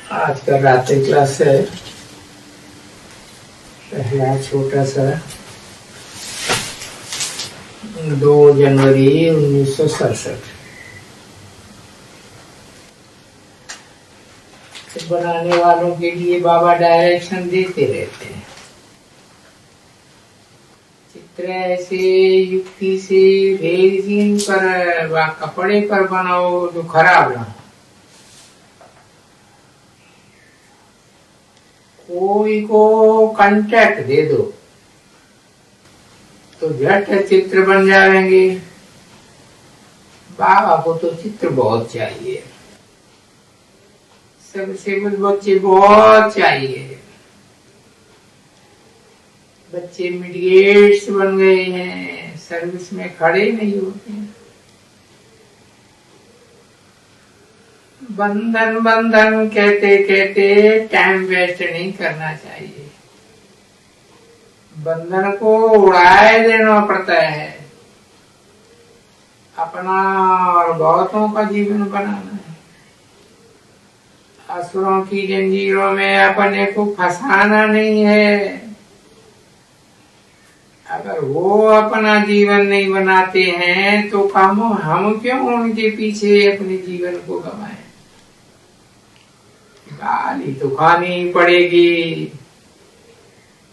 आज का रात्रि क्लास है पहला छोटा सा 2 जनवरी 1967। बनाने वालों के लिए बाबा डायरेक्शन देते रहते हैं। चित्र ऐसे युक्ति से रेजिन पर व कपड़े पर बनाओ जो खराब ना हो। कोई को कांटेक्ट दे दो तो झट चित्र बन जाएंगे। बाबा को तो चित्र बहुत चाहिए, सबसे बच्चे बहुत चाहिए। बच्चे मीडिएट्स बन गए हैं, सर्विस में खड़े नहीं होते। बंधन बंधन कहते कहते टाइम वेस्ट नहीं करना चाहिए। बंधन को उड़ाए देना पड़ता है, अपना और बहुतों का जीवन बनाना है। असुरों की जंजीरों में अपने को फंसाना नहीं है। अगर वो अपना जीवन नहीं बनाते हैं तो हम क्यों उनके पीछे अपने जीवन को गवाएं। गाली तो खानी पड़ेगी,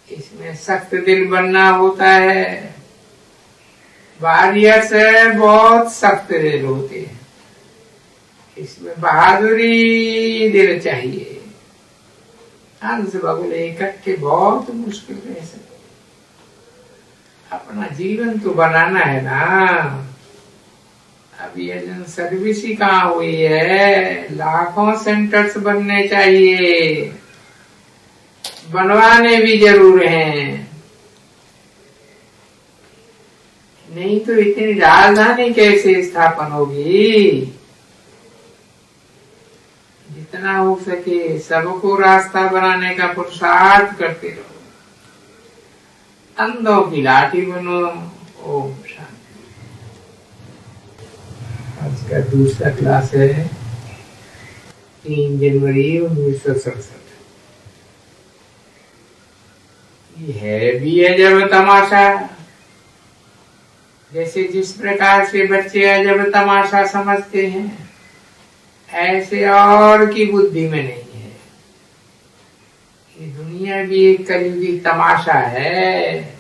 इसमें सख्त दिल बनना होता है। वॉरियर्स बहुत सख्त दिल होते हैं, इसमें बहादुरी दिल चाहिए। हंस बगुले इकट्ठे बहुत मुश्किल रह सकते। अपना जीवन तो बनाना है ना। अब ये सर्विस ही कहाँ हुई है, लाखों सेंटर्स बनने चाहिए, बनवाने भी जरूर हैं। नहीं तो इतनी राजधानी कैसे स्थापन होगी। जितना हो सके सबको रास्ता बनाने का पुरुषार्थ करते रहो। अंधों की लाठी बनो। ओम शांति। आज का दूसरा क्लास है 3 जनवरी 1967। ये है भी अजब तमाशा। जैसे जिस प्रकार से बच्चे अजब तमाशा समझते हैं, ऐसे और की बुद्धि में नहीं है। ये दुनिया भी एक कलयुगी तमाशा है।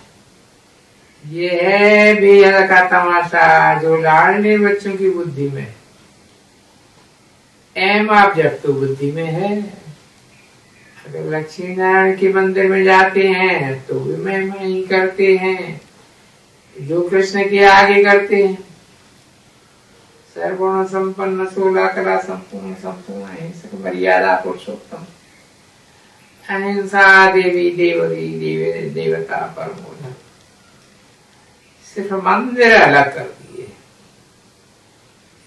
ये है बेहद का तमाशा जो लाडले बच्चों की बुद्धि में, एम ऑब्जेक्ट तो बुद्धि में है। अगर लक्ष्मी नारायण के मंदिर में जाते हैं तो भी महिमा ही करते हैं जो कृष्ण के आगे करते हैं। सर्वगुण संपन्न 16 कला संपूर्ण संपूर्ण अहिंसक मर्यादा पुरुषोत्तम अहिंसा देवी देवरी देवता परमो। सिर्फ मंदिर अलग कर दिए।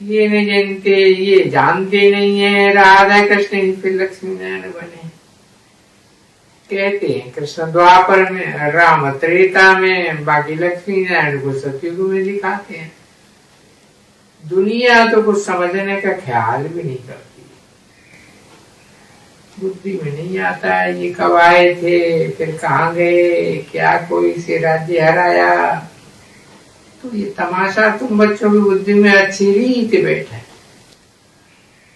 ये नहीं जानते, ये जानते नहीं है राधा कृष्ण ही फिर लक्ष्मी नारायण बने। कहते हैं कृष्ण द्वापर में, राम त्रेता में, बाकी लक्ष्मी नारायण को सतयुग में दिखाते हैं। दुनिया तो कुछ समझने का ख्याल भी नहीं करती, बुद्धि में नहीं आता है ये कब आए थे, फिर कहाँ गए, क्या कोई से राज्य हराया। तो ये तमाशा तुम बच्चों की बुद्धि में अच्छी रीत बैठा है।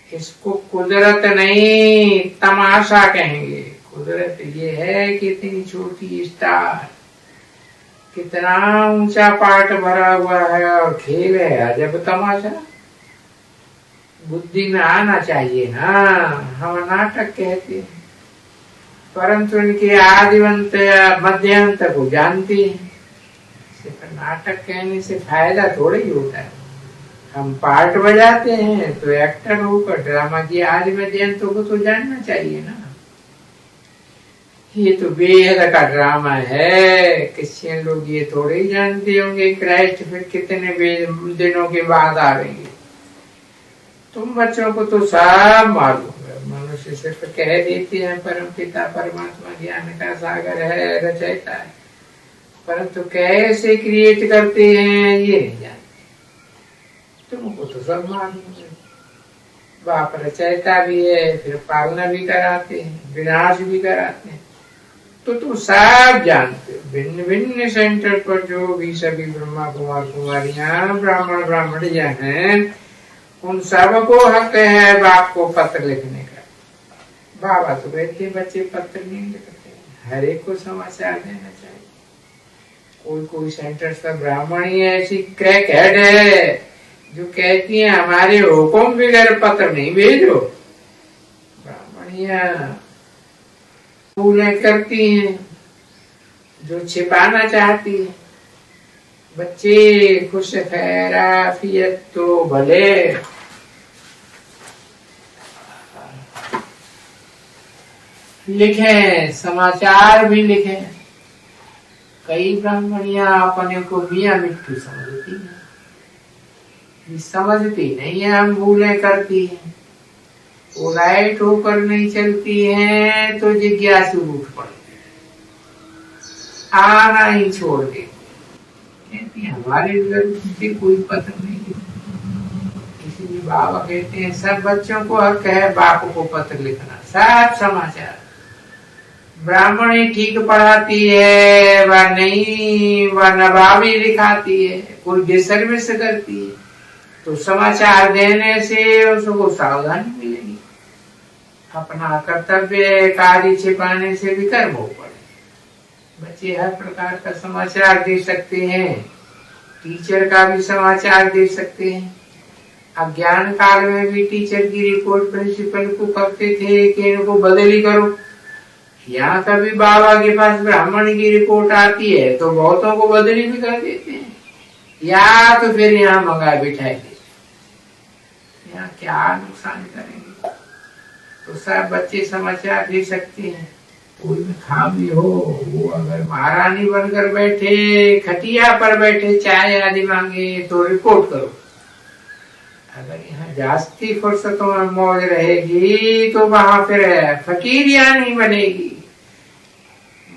इसको कुदरत नहीं तमाशा कहेंगे। कुदरत ये है कि इतनी छोटी स्टार, कितना ऊंचा पाठ भरा हुआ है और खेल है अजब तमाशा। बुद्धि में आना चाहिए ना। हम नाटक कहते हैं परंतु इनके आदिवंत या मध्यांत को जानते हैं। सिर्फ नाटक कहने से फायदा थोड़ा ही होता है। हम पार्ट बजाते हैं तो एक्टर होकर ड्रामा की आदि मध्यांतों को तो जानना चाहिए ना। ये तो बेहद का ड्रामा है। क्रिश्चियन लोग ये थोड़े ही जानते होंगे क्राइस्ट फिर कितने दिनों के बाद आएंगे। तुम बच्चों को तो सब मालूम है। मनुष्य सिर्फ कह देते हैं परम पिता परमात्मा ज्ञान का सागर है, रचयिता है, परंतु कैसे क्रिएट करते हैं ये नहीं जानते। तुमको तो सब मालूम है। बाप रचयिता भी है, फिर पालना भी कराते हैं, विनाश भी कराते हैं। तो तुम सब जानते हो, भिन्न भिन्न सेंटर पर जो भी सभी ब्रह्मा कुमार कुमारियां ब्राह्मण ब्राह्मणियां हैं, उन सबको हक है बाप को पत्र लिखने का। बाबा तो कहते बच्चे पत्र नहीं लिखते, हर एक को समाचार देना चाहिए। कोई कोई सेंटर पर ब्राह्मणी ऐसी क्रैक हेड है जो कहती है हमारे हुक्म बगैर पत्र नहीं भेजो। ब्राह्मणियां भूलें करती हैं जो छिपाना चाहती है। बच्चे खुश खैराफियत तो भले, लिखें समाचार भी लिखें। कई ब्राह्मणियां अपने को मियां मिट्टू समझती हैं, समझती नहीं है, हम भूलें करती हैं। वो राइट होकर नहीं चलती हैं तो जिज्ञासु उठ पड़ते, आना ही छोड़ देती। कहती हमारे से कोई पत्र नहीं, इसीलिए बाबा कहते हैं सब बच्चों को हक है बाप को पत्र लिखना, सब समाचार। ब्राह्मणी ठीक पढ़ाती है वह नहीं, वह नवाबी दिखाती है, कोई डिसर्विस करती है, तो समाचार देने से उसको सावधानी मिलेगी। अपना कर्तव्य कार्य छिपाने से भी कर्म हो पड़े। बच्चे हर प्रकार का समाचार दे सकते हैं, टीचर का भी समाचार दे सकते हैं। अज्ञान काल में भी टीचर की रिपोर्ट प्रिंसिपल को करते थे कि इनको बदली करो। यहाँ कभी बाबा के पास ब्राह्मण की रिपोर्ट आती है तो बहुतों को बदली भी कर देते हैं, या तो फिर यहाँ मंगा बिठाए देते। यहाँ क्या नुकसान करेंगे। तो सब बच्चे समाचार दे सकते हैं। कोई में खामी हो, वो अगर महारानी बनकर बैठे, खटिया पर बैठे चाय आदि मांगे तो रिपोर्ट करो। अगर यहाँ जास्ती फुर्सतों में मौज रहेगी तो वहां फिर फकीरिया नहीं बनेगी।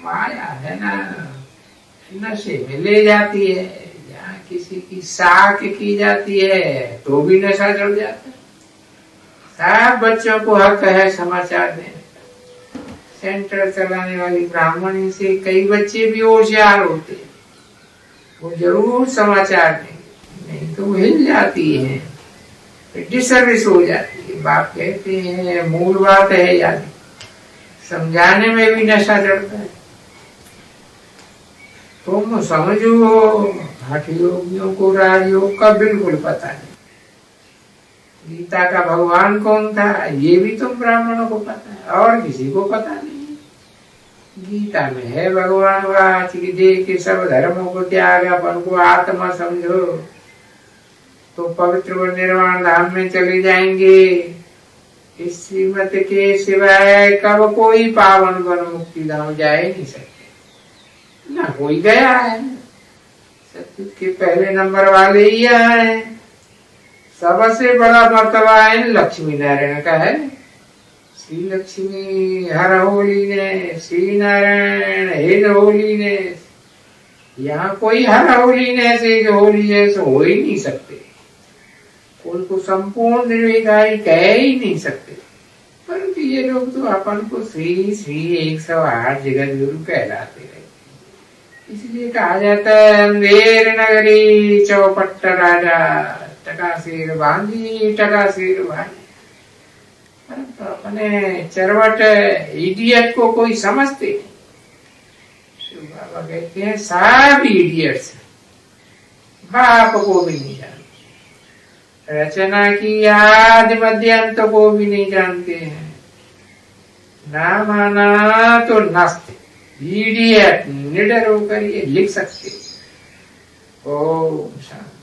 माया है ना, नशे में ले जाती है। यहाँ किसी की साख की जाती है तो भी नशा चढ़ जाता है। सब बच्चों को हक है समाचार देने का। सेंटर चलाने वाली ब्राह्मणी से कई बच्चे भी होशियार होते हैं, वो जरूर समाचार देंगे, नहीं तो वो हिल जाती है, डिसर्विस हो जाती है। बाप कहते हैं मूल बात है याद, समझाने में भी नशा चढ़ता है। तुम समझो हठ योगियों को राजयोग का बिल्कुल पता नहीं। गीता का भगवान कौन था ये भी तुम ब्राह्मणों को पता है और किसी को पता नहीं। गीता में है भगवान वाच कि देख के सब धर्मों को त्याग, अपन को आत्मा समझो तो पवित्र व निर्वाण धाम में चले जाएंगे। इस श्रीमत के सिवाय कब कोई पावन वन मुक्ति धाम जा ही नहीं सकते, ना कोई गया है। सत्युग के पहले नंबर वाले ही है। सबसे बड़ा मर्तबा है लक्ष्मी नारायण का है। Shri Lakshmi her holiness, Shri Narayan his holiness. यहाँ कोई हर होलीनेस एक होलीनेस हो ही नहीं सकते, कोई को संपूर्ण निर्विकारी कह ही नहीं सकते। परंतु ये लोग तो अपन को श्री श्री 108 जगत गुरु कहलाते रहे। इसलिए कहा जाता है अंधेर नगरी चौपट्ट राजा, टकासीर बांधी टकासीर बांधी। परंतु अपने चरवट इडियट को कोई समझते नहीं। शिव बाबा कहते हैं सब इडियट्स, बाप को भी नहीं जानते, रचना की आदि मध्यांत को भी नहीं जानते हैं, ना माना तो नास्तिक इडियट निडर होकर ये लिख सकते। ओम शांति।